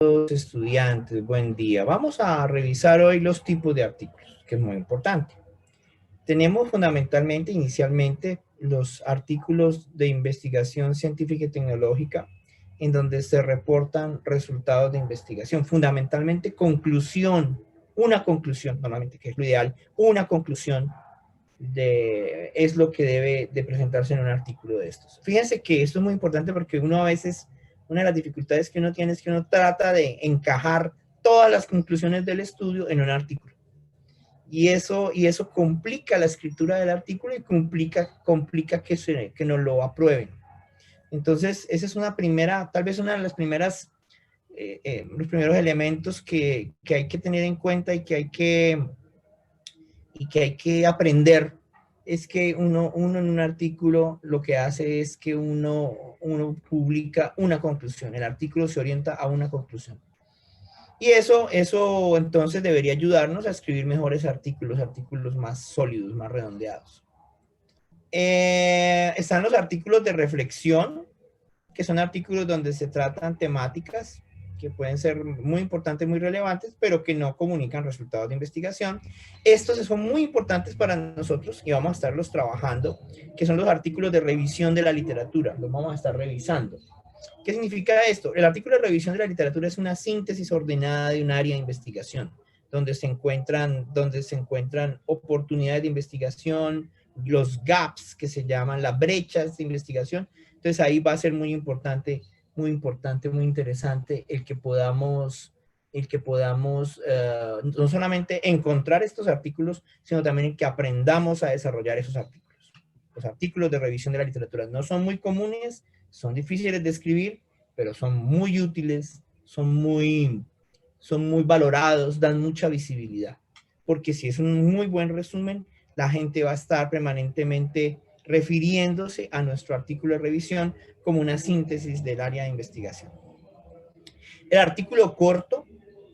Estudiantes, buen día. Vamos a revisar hoy los tipos de artículos, que es muy importante. Tenemos fundamentalmente, inicialmente, los artículos de investigación científica y tecnológica, en donde se reportan resultados de investigación, fundamentalmente conclusión, una conclusión, normalmente que es lo ideal, una conclusión es lo que debe de presentarse en un artículo de estos. Fíjense que esto es muy importante porque uno a veces, una de las dificultades que uno tiene es que uno trata de encajar todas las conclusiones del estudio en un artículo. Y eso complica la escritura del artículo y complica que nos lo aprueben. Entonces, esa es una primera, tal vez una de las primeras, los primeros elementos que hay que tener en cuenta y que hay que aprender es que uno en un artículo lo que hace es que uno publica una conclusión. El artículo se orienta a una conclusión. Y eso entonces debería ayudarnos a escribir mejores artículos más sólidos, más redondeados. Están los artículos de reflexión, que son artículos donde se tratan temáticas que pueden ser muy importantes, muy relevantes, pero que no comunican resultados de investigación. Estos son muy importantes para nosotros y vamos a estarlos trabajando, que son los artículos de revisión de la literatura. Los vamos a estar revisando. ¿Qué significa esto? El artículo de revisión de la literatura es una síntesis ordenada de un área de investigación, donde se encuentran oportunidades de investigación, los gaps que se llaman, las brechas de investigación. Entonces ahí va a ser muy importante, muy interesante el que podamos no solamente encontrar estos artículos, sino también el que aprendamos a desarrollar esos artículos. Los artículos de revisión de la literatura no son muy comunes, son difíciles de escribir, pero son muy útiles, son muy valorados, dan mucha visibilidad. Porque si es un muy buen resumen, la gente va a estar permanentemente refiriéndose a nuestro artículo de revisión como una síntesis del área de investigación. El artículo corto,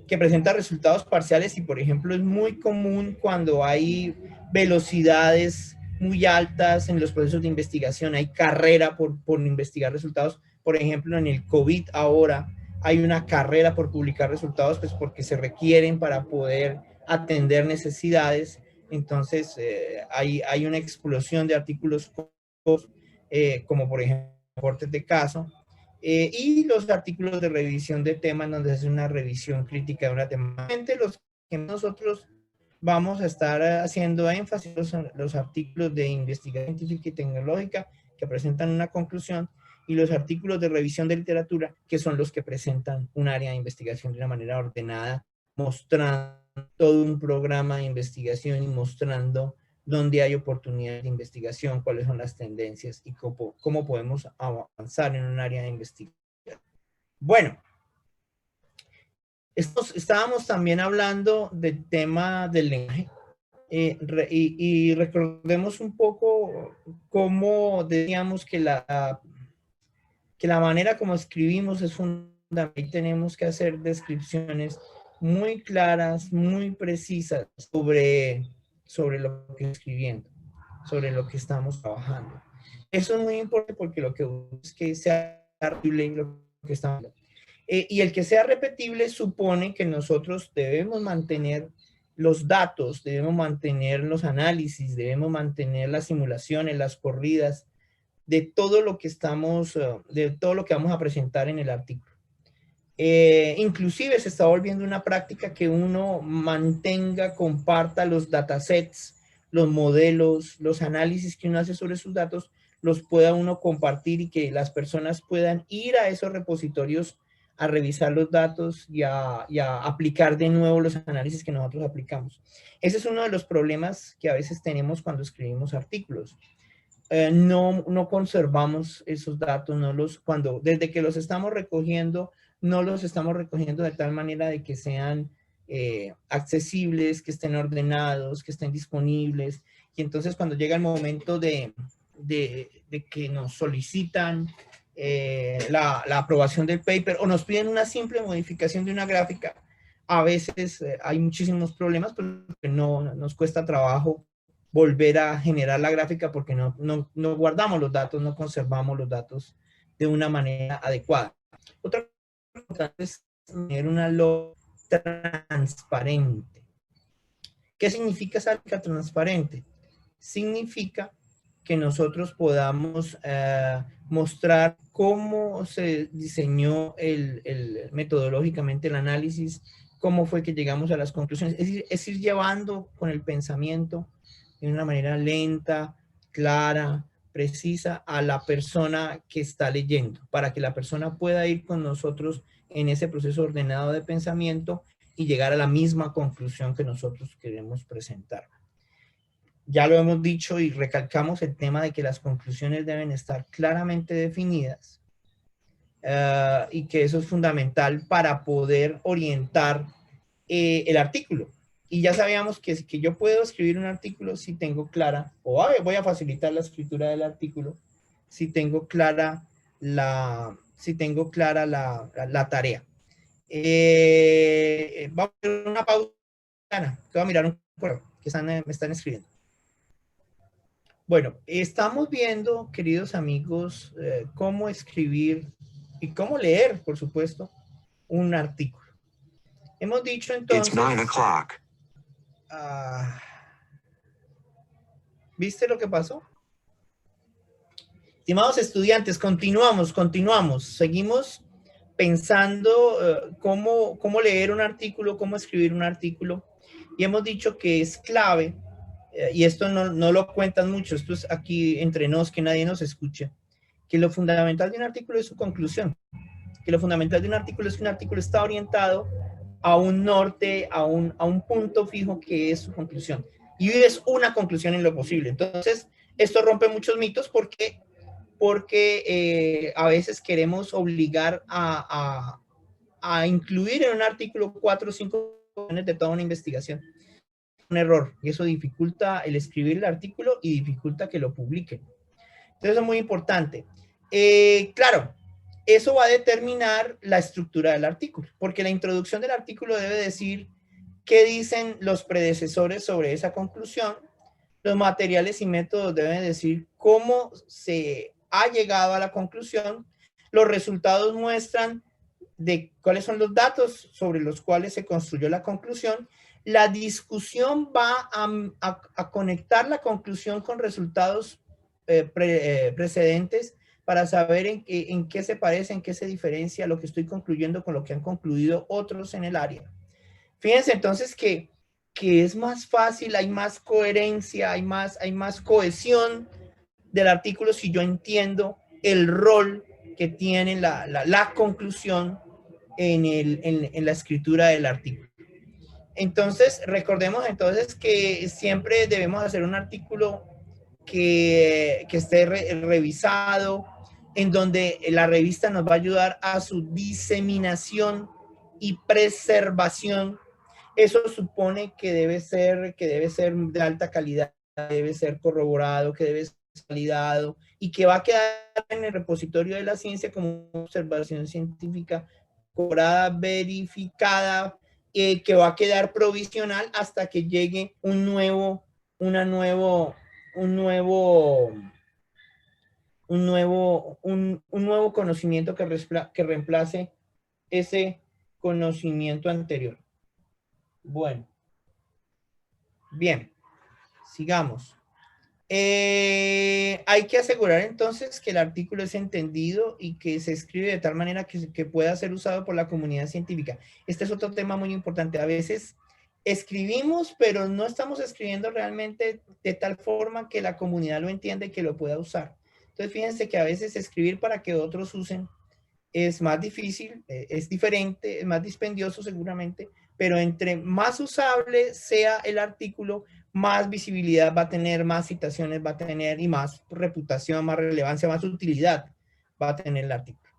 que presenta resultados parciales y, por ejemplo, es muy común cuando hay velocidades muy altas en los procesos de investigación, hay carrera por investigar resultados. Por ejemplo, en el COVID ahora hay una carrera por publicar resultados, pues porque se requieren para poder atender necesidades. Entonces, hay una explosión de artículos como por ejemplo, reportes de caso, y los artículos de revisión de temas donde se hace una revisión crítica de una temática. Los que nosotros vamos a estar haciendo énfasis en los artículos de investigación científica y tecnológica que presentan una conclusión y los artículos de revisión de literatura que son los que presentan un área de investigación de una manera ordenada, mostrando todo un programa de investigación y mostrando dónde hay oportunidades de investigación, cuáles son las tendencias y cómo podemos avanzar en un área de investigación. Bueno, estábamos también hablando del tema del lenguaje y recordemos un poco cómo decíamos que la manera como escribimos es fundamental y tenemos que hacer descripciones muy claras, muy precisas sobre lo que estamos escribiendo, sobre lo que estamos trabajando. Eso es muy importante porque lo que es que sea repetible lo que estamos hablando. Y el que sea repetible supone que nosotros debemos mantener los datos, debemos mantener los análisis, debemos mantener las simulaciones, las corridas, de todo lo que de todo lo que vamos a presentar en el artículo. Inclusive se está volviendo una práctica que uno mantenga, comparta los datasets, los modelos, los análisis que uno hace sobre sus datos, los pueda uno compartir y que las personas puedan ir a esos repositorios a revisar los datos y a aplicar de nuevo los análisis que nosotros aplicamos. Ese es uno de los problemas que a veces tenemos cuando escribimos artículos. No conservamos esos datos, desde que los estamos recogiendo, no los estamos recogiendo de tal manera de que sean accesibles, que estén ordenados, que estén disponibles. Y entonces cuando llega el momento de que nos solicitan la aprobación del paper o nos piden una simple modificación de una gráfica, a veces hay muchísimos problemas porque nos cuesta trabajo volver a generar la gráfica porque no guardamos los datos, no conservamos los datos de una manera adecuada. Otra cosa es tener una lógica transparente. ¿Qué significa esa lógica transparente? Significa que nosotros podamos mostrar cómo se diseñó metodológicamente el análisis, cómo fue que llegamos a las conclusiones. Es ir llevando con el pensamiento de una manera lenta, clara, precisa a la persona que está leyendo, para que la persona pueda ir con nosotros en ese proceso ordenado de pensamiento y llegar a la misma conclusión que nosotros queremos presentar. Ya lo hemos dicho y recalcamos el tema de que las conclusiones deben estar claramente definidas y que eso es fundamental para poder orientar el artículo. Y ya sabíamos que yo puedo escribir un artículo si tengo clara, o voy a facilitar la escritura del artículo, si tengo clara la tarea. Vamos a hacer una pausa. Voy a mirar un correo que me están escribiendo. Bueno, estamos viendo, queridos amigos, cómo escribir y cómo leer, por supuesto, un artículo. Hemos dicho entonces... It's 9 o'clock. ¿Viste lo que pasó? Estimados estudiantes, continuamos. Seguimos pensando cómo leer un artículo, cómo escribir un artículo. Y hemos dicho que es clave, y esto no lo cuentan mucho, esto es aquí entre nos, que nadie nos escuche, que lo fundamental de un artículo es su conclusión. Que lo fundamental de un artículo es que un artículo está orientado a un norte, a un punto fijo que es su conclusión. Y es una conclusión en lo posible. Entonces, esto rompe muchos mitos porque a veces queremos obligar a incluir en un artículo 4 o 5 de toda una investigación. Un error, y eso dificulta el escribir el artículo y dificulta que lo publiquen. Entonces, eso es muy importante. Claro, eso va a determinar la estructura del artículo, porque la introducción del artículo debe decir qué dicen los predecesores sobre esa conclusión. Los materiales y métodos deben decir cómo se ha llegado a la conclusión. Los resultados muestran de cuáles son los datos sobre los cuales se construyó la conclusión. La discusión va a conectar la conclusión con resultados precedentes para saber en qué se parece, en qué se diferencia lo que estoy concluyendo con lo que han concluido otros en el área. Fíjense entonces que es más fácil, hay más coherencia, hay más cohesión del artículo si yo entiendo el rol que tiene la conclusión en la escritura del artículo. Entonces, recordemos entonces que siempre debemos hacer un artículo que esté revisado, en donde la revista nos va a ayudar a su diseminación y preservación. Eso supone que debe ser de alta calidad, debe ser corroborado, que debe ser validado y que va a quedar en el repositorio de la ciencia como observación científica cobrada, verificada, que va a quedar provisional hasta que llegue un nuevo conocimiento que reemplace ese conocimiento anterior. Bueno, bien, sigamos. Hay que asegurar entonces que el artículo es entendido y que se escribe de tal manera que pueda ser usado por la comunidad científica. Este es otro tema muy importante. A veces escribimos, pero no estamos escribiendo realmente de tal forma que la comunidad lo entienda y que lo pueda usar. Entonces, fíjense que a veces escribir para que otros usen es más difícil, es diferente, es más dispendioso seguramente, pero entre más usable sea el artículo, más visibilidad va a tener, más citaciones va a tener y más reputación, más relevancia, más utilidad va a tener el artículo.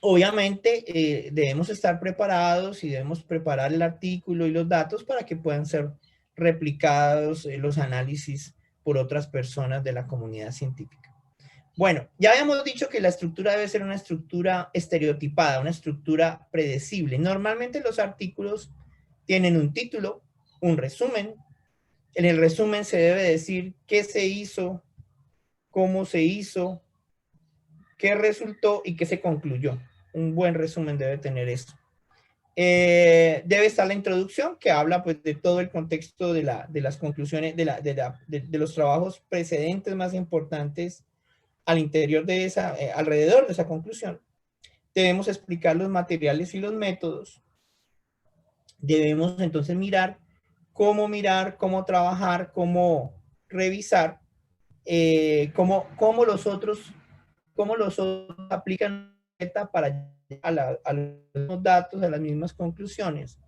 Obviamente debemos estar preparados y debemos preparar el artículo y los datos para que puedan ser replicados los análisis por otras personas de la comunidad científica. Bueno, ya habíamos dicho que la estructura debe ser una estructura estereotipada, una estructura predecible. Normalmente los artículos tienen un título, un resumen. En el resumen se debe decir qué se hizo, cómo se hizo, qué resultó y qué se concluyó. un buen resumen debe tener esto. Debe estar la introducción que habla pues de todo el contexto de las conclusiones, de los trabajos precedentes más importantes al interior de alrededor de esa conclusión. Debemos explicar los materiales y los métodos. Debemos entonces mirar, cómo trabajar, cómo revisar, cómo los otros aplican para a los datos, a las mismas conclusiones.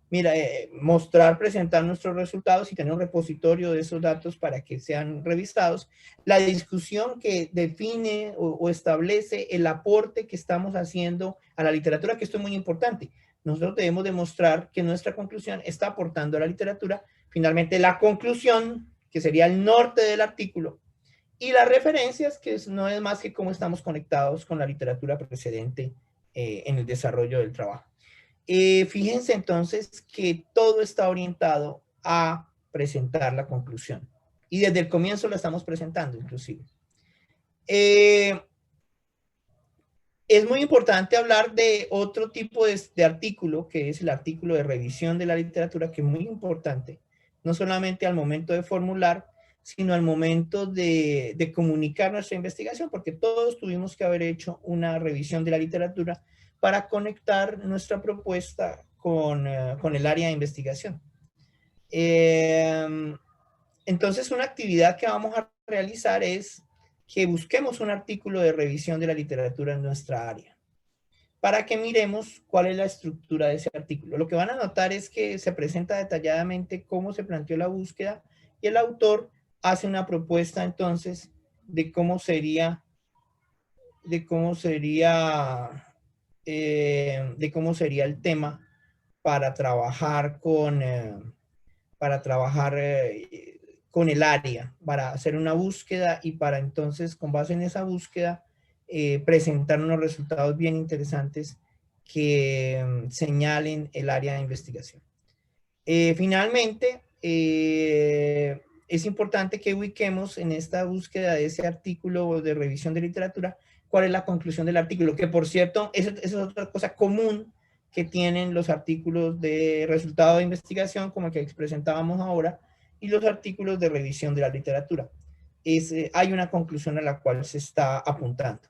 Mira, mostrar, presentar nuestros resultados y tener un repositorio de esos datos para que sean revisados. La discusión que define o establece el aporte que estamos haciendo a la literatura, que esto es muy importante. Nosotros debemos demostrar que nuestra conclusión está aportando a la literatura. Finalmente, la conclusión, que sería el norte del artículo, y las referencias, que no es más que cómo estamos conectados con la literatura precedente en el desarrollo del trabajo. Fíjense entonces que todo está orientado a presentar la conclusión. Y desde el comienzo la estamos presentando, inclusive. Es muy importante hablar de otro tipo de artículo, que es el artículo de revisión de la literatura, que es muy importante, no solamente al momento de formular, sino al momento de comunicar nuestra investigación, porque todos tuvimos que haber hecho una revisión de la literatura para conectar nuestra propuesta con el área de investigación. Entonces, una actividad que vamos a realizar es que busquemos un artículo de revisión de la literatura en nuestra área, para que miremos cuál es la estructura de ese artículo. Lo que van a notar es que se presenta detalladamente cómo se planteó la búsqueda y el autor hace una propuesta entonces de cómo sería el tema para trabajar con el área, para hacer una búsqueda y para entonces, con base en esa búsqueda, presentar unos resultados bien interesantes que señalen el área de investigación. Finalmente, es importante que ubiquemos en esta búsqueda de ese artículo de revisión de literatura cuál es la conclusión del artículo, que por cierto, esa es otra cosa común que tienen los artículos de resultado de investigación, como el que presentábamos ahora, y los artículos de revisión de la literatura. Hay una conclusión a la cual se está apuntando.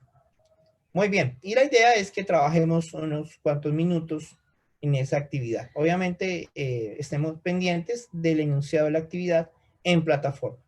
Muy bien, y la idea es que trabajemos unos cuantos minutos en esa actividad. Obviamente, estemos pendientes del enunciado de la actividad en plataforma.